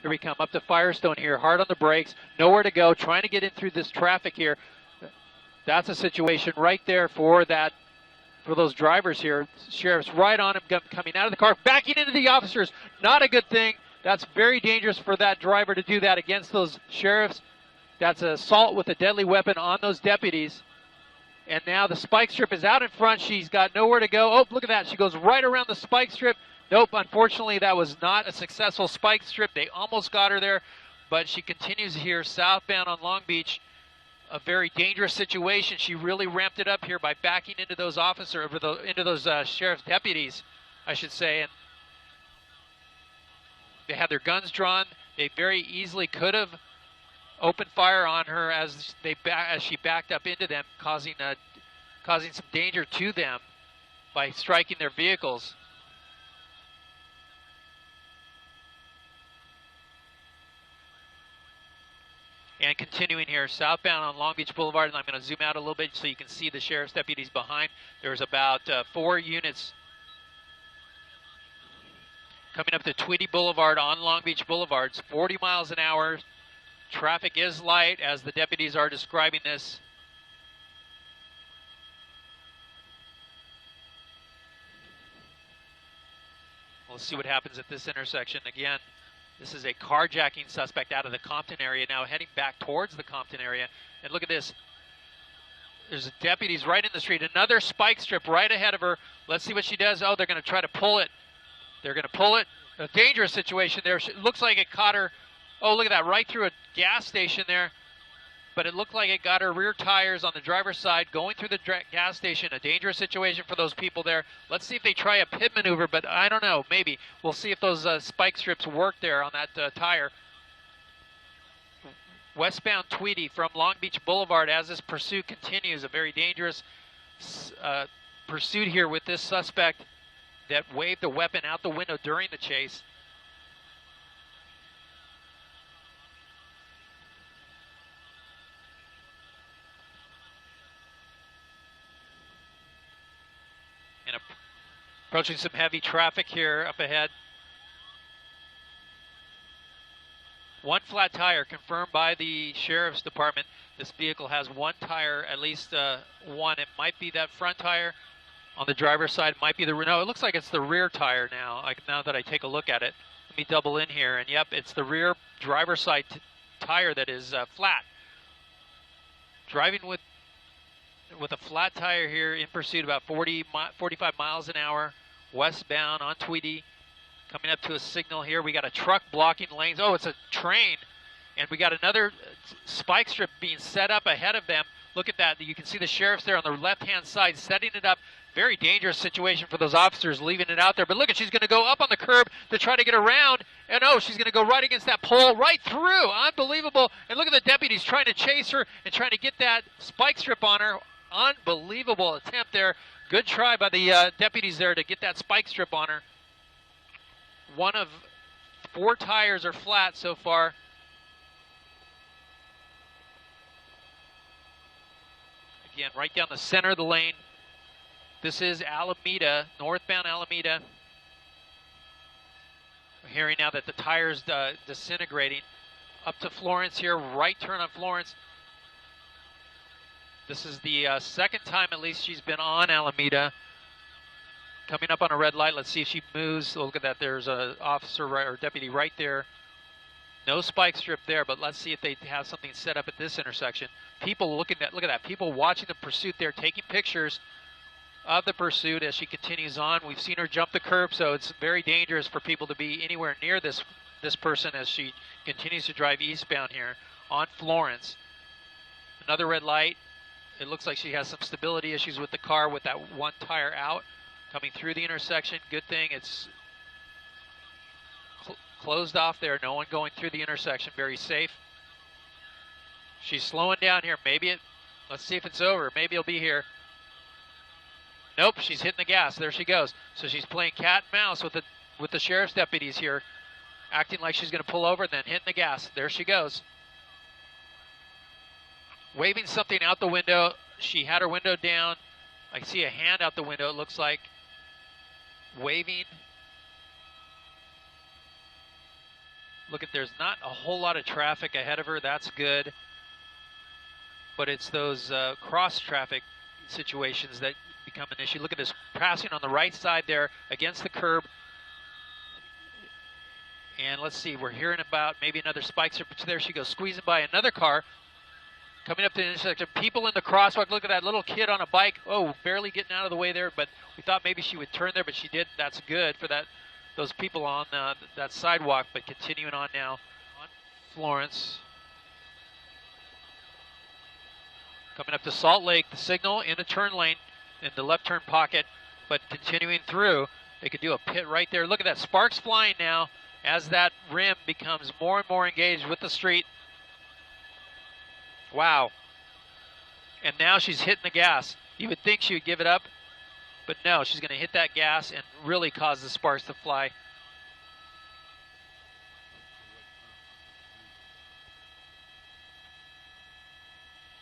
Here we come up to Firestone here, hard on the brakes, nowhere to go, trying to get in through this traffic here. That's a situation right there for those drivers here. Sheriff's right on him, coming out of the car, backing into the officers. Not a good thing. That's very dangerous for that driver to do that against those sheriffs. That's an assault with a deadly weapon on those deputies. And now the spike strip is out in front. She's got nowhere to go. Oh, look at that. She goes right around the spike strip. Nope, unfortunately, that was not a successful spike strip. They almost got her there, but she continues here southbound on Long Beach. A very dangerous situation. She really ramped it up here by backing into those into those sheriff's deputies, I should say. And they had their guns drawn. They very easily could have opened fire on her as she backed up into them, causing some danger to them by striking their vehicles. And continuing here, southbound on Long Beach Boulevard, and I'm going to zoom out a little bit so you can see the sheriff's deputies behind. There's about 4 units coming up to Tweedy Boulevard on Long Beach Boulevard. It's 40 miles an hour. Traffic is light as the deputies are describing this. Let's see what happens at this intersection. Again, this is a carjacking suspect out of the Compton area, now heading back towards the Compton area. And look at this. There's deputies right in the street. Another spike strip right ahead of her. Let's see what she does. Oh, they're going to try to pull it. They're going to pull it. A dangerous situation there. It looks like it caught her. Oh, look at that, right through a gas station there. But it looked like it got her rear tires on the driver's side going through the gas station. A dangerous situation for those people there. Let's see if they try a pit maneuver, but I don't know, maybe. We'll see if those spike strips work there on that tire. Westbound Tweedy from Long Beach Boulevard as this pursuit continues. A very dangerous pursuit here with this suspect that waved the weapon out the window during the chase. And approaching some heavy traffic here up ahead. One flat tire confirmed by the sheriff's department. This vehicle has one tire, at least one. It might be that front tire on the driver's side. It might be no, it looks like it's the rear tire now. Now that I take a look at it, let me double in here. And yep, it's the rear driver's side tire that is flat. Driving with a flat tire here in pursuit, about 45 miles an hour, westbound on Tweedy. Coming up to a signal here. We got a truck blocking lanes. Oh, it's a train. And we got another spike strip being set up ahead of them. Look at that. You can see the sheriff's there on the left-hand side setting it up. Very dangerous situation for those officers leaving it out there. But look at, she's going to go up on the curb to try to get around. And oh, she's going to go right against that pole, right through. Unbelievable. And look at the deputies trying to chase her and trying to get that spike strip on her. Unbelievable attempt there. Good try by the deputies there to get that spike strip on her. One of 4 tires are flat so far. Again, right down the center of the lane. This is Alameda, northbound Alameda. We're hearing now that the tire's disintegrating. Up to Florence here, right turn on Florence. This is the second time at least she's been on Alameda. Coming up on a red light. Let's see if she moves. Look at that. There's an officer or deputy right there. No spike strip there, but let's see if they have something set up at this intersection. People looking at, look at that. People watching the pursuit there, taking pictures of the pursuit as she continues on. We've seen her jump the curb, so it's very dangerous for people to be anywhere near this person as she continues to drive eastbound here on Florence. Another red light. It looks like she has some stability issues with the car with that one tire out. Coming through the intersection. Good thing it's closed off there. No one going through the intersection. Very safe. She's slowing down here. Let's see if it's over. Maybe it'll be here. Nope, she's hitting the gas. There she goes. So she's playing cat and mouse with the sheriff's deputies here, acting like she's going to pull over and then hitting the gas. There she goes. Waving something out the window. She had her window down. I see a hand out the window, it looks like. Waving. Look at, there's not a whole lot of traffic ahead of her. That's good. But it's those cross traffic situations that become an issue. Look at this passing on the right side there against the curb. And let's see, we're hearing about maybe another spike strip. There she goes, squeezing by another car. Coming up to the intersection, people in the crosswalk. Look at that little kid on a bike. Oh, barely getting out of the way there, but we thought maybe she would turn there, but she didn't. That's good for those people on that sidewalk. But continuing on now on Florence. Coming up to Salt Lake, the signal in the turn lane, in the left turn pocket, but continuing through. They could do a pit right there. Look at that, sparks flying now as that rim becomes more and more engaged with the street. Wow. And now she's hitting the gas. You would think she would give it up, but no, she's going to hit that gas and really cause the sparks to fly.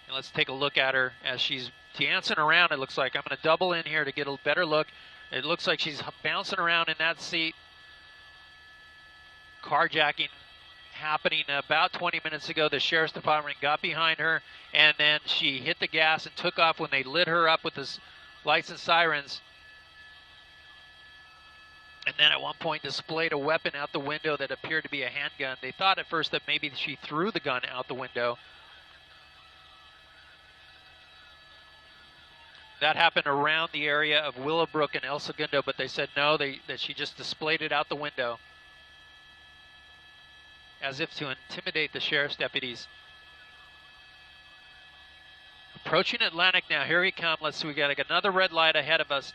And let's take a look at her as she's dancing around. It looks like I'm going to double in here to get a better look. It looks like she's bouncing around in that seat. Carjacking happening about 20 minutes ago. The sheriff's department got behind her, and then she hit the gas and took off when they lit her up with the lights and sirens. And then at one point displayed a weapon out the window that appeared to be a handgun. They thought at first that maybe she threw the gun out the window. That happened around the area of Willowbrook and El Segundo, but they said no, that she just displayed it out the window, as if to intimidate the sheriff's deputies. Approaching Atlantic now. Here we come. Let's see, we got another red light ahead of us.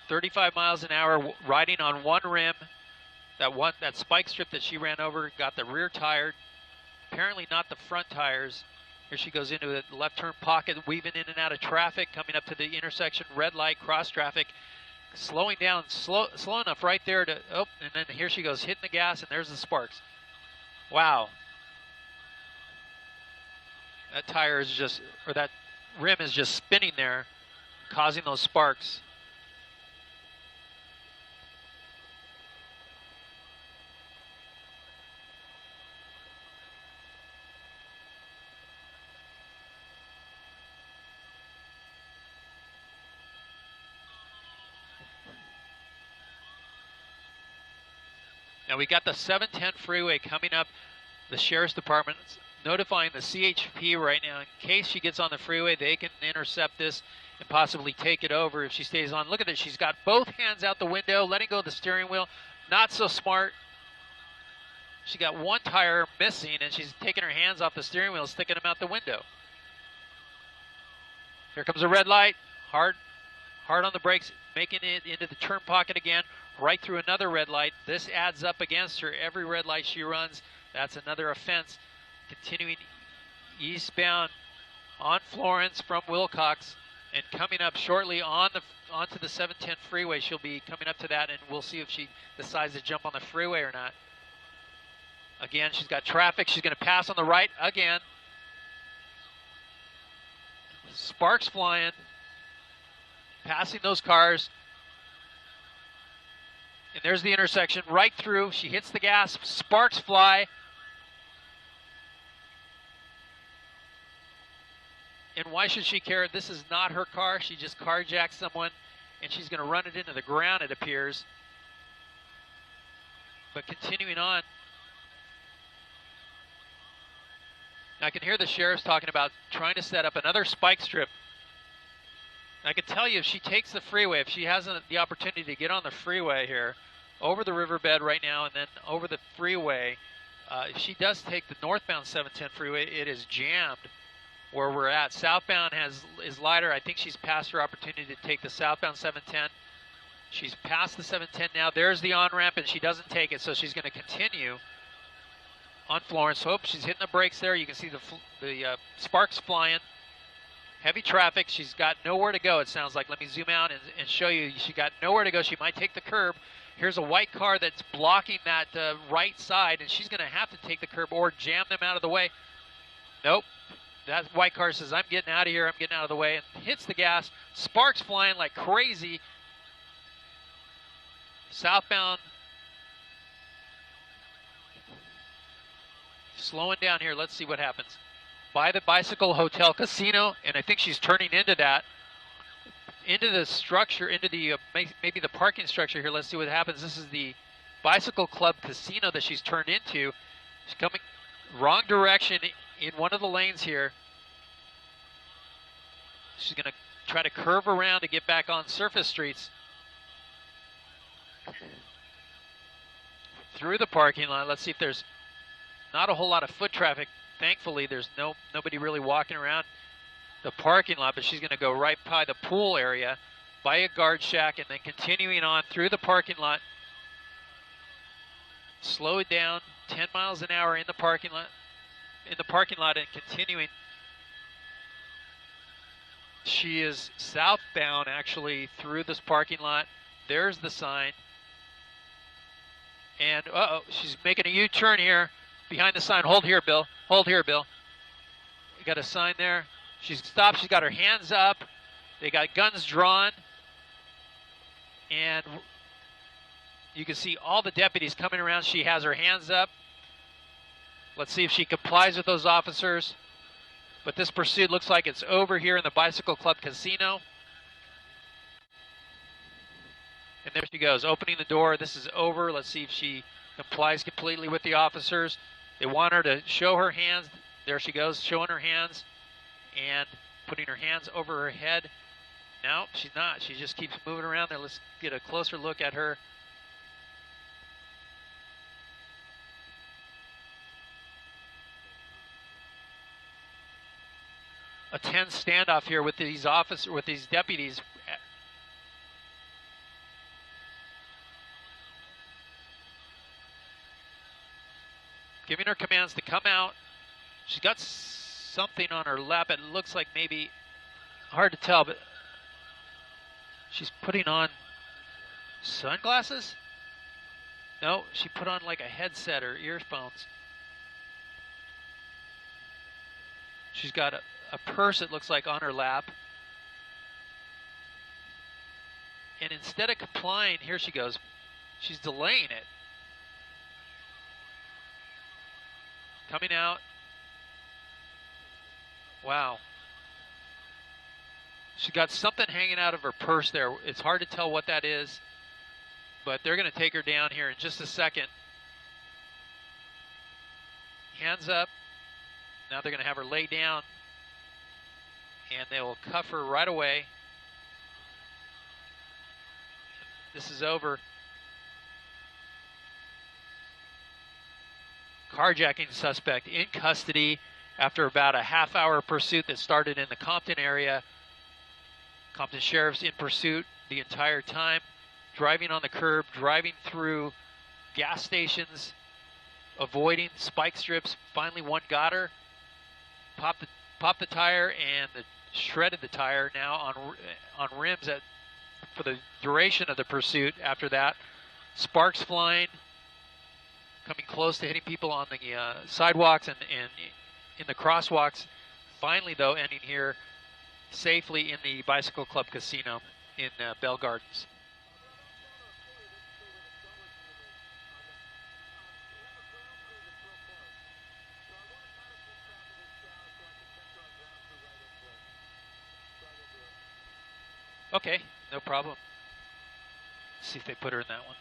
35 miles an hour, riding on one rim. That spike strip that she ran over got the rear tire, apparently not the front tires. Here she goes into the left turn pocket, weaving in and out of traffic, coming up to the intersection, red light, cross traffic. Slowing down, slow enough right there to, oh, and then here she goes, hitting the gas, and there's the sparks. Wow. That tire is just, or that rim is just spinning there, causing those sparks. Now we got the 710 freeway coming up. The sheriff's department notifying the CHP right now in case she gets on the freeway, they can intercept this and possibly take it over if she stays on. Look at this, she's got both hands out the window, letting go of the steering wheel. Not so smart. She got one tire missing and she's taking her hands off the steering wheel, sticking them out the window. Here comes a red light, hard on the brakes, making it into the turn pocket again, right through another red light. This adds up against her. Every red light she runs, that's another offense. Continuing eastbound on Florence from Wilcox and coming up shortly onto the 710 freeway. She'll be coming up to that, and we'll see if she decides to jump on the freeway or not. Again, she's got traffic. She's going to pass on the right again. Sparks flying, passing those cars. And there's the intersection right through. She hits the gas, sparks fly. And why should she care? This is not her car. She just carjacked someone, and she's going to run it into the ground, it appears. But continuing on. I can hear the sheriff's talking about trying to set up another spike strip. I can tell you, if she takes the freeway, if she has the opportunity to get on the freeway here, over the riverbed right now and then over the freeway, if she does take the northbound 710 freeway, it is jammed where we're at. Southbound is lighter. I think she's past her opportunity to take the southbound 710. She's past the 710 now. There's the on-ramp, and she doesn't take it, so she's going to continue on Florence. Hope she's hitting the brakes there. You can see the sparks flying. Heavy traffic. She's got nowhere to go, it sounds like. Let me zoom out and show you. She got nowhere to go. She might take the curb. Here's a white car that's blocking that right side, and she's going to have to take the curb or jam them out of the way. Nope. That white car says, I'm getting out of here. I'm getting out of the way, and hits the gas. Sparks flying like crazy. Southbound slowing down here. Let's see what happens. By the Bicycle Hotel Casino, and I think she's turning into that, into the structure, into the maybe the parking structure here. Let's see what happens. This is the Bicycle Club Casino that she's turned into. She's coming wrong direction in one of the lanes here. She's going to try to curve around to get back on surface streets. Through the parking lot. Let's see if there's not a whole lot of foot traffic. Thankfully, there's nobody really walking around the parking lot, but she's going to go right by the pool area, by a guard shack, and then continuing on through the parking lot. Slow it down, 10 miles an hour in the parking lot, and continuing. She is southbound, actually, through this parking lot. There's the sign. And, she's making a U-turn here behind the sign. Hold here, Bill. Hold here, Bill. You got a sign there. She's stopped. She's got her hands up. They got guns drawn. And you can see all the deputies coming around. She has her hands up. Let's see if she complies with those officers. But this pursuit looks like it's over here in the Bicycle Club Casino. And there she goes, opening the door. This is over. Let's see if she complies completely with the officers. They want her to show her hands. There she goes, showing her hands and putting her hands over her head. No, she's not. She just keeps moving around there. Let's get a closer look at her. A tense standoff here with these deputies. Giving her commands to come out. She's got something on her lap. It looks like maybe, hard to tell, but she's putting on sunglasses? No, she put on like a headset or earphones. She's got a purse, it looks like, on her lap. And instead of complying, here she goes. She's delaying it. Coming out. Wow. She got something hanging out of her purse there. It's hard to tell what that is, but they're going to take her down here in just a second. Hands up. Now they're going to have her lay down, and they will cuff her right away. This is over. Carjacking suspect in custody after about a half-hour pursuit that started in the Compton area. Compton Sheriff's in pursuit the entire time, driving on the curb, driving through gas stations, avoiding spike strips. Finally, one got her. Popped the tire and shredded the tire now on rims for the duration of the pursuit. After that, sparks flying, coming close to hitting people on the sidewalks and in the crosswalks. Finally, though, ending here safely in the Bicycle Club Casino in Bell Gardens. Okay, no problem. Let's see if they put her in that one.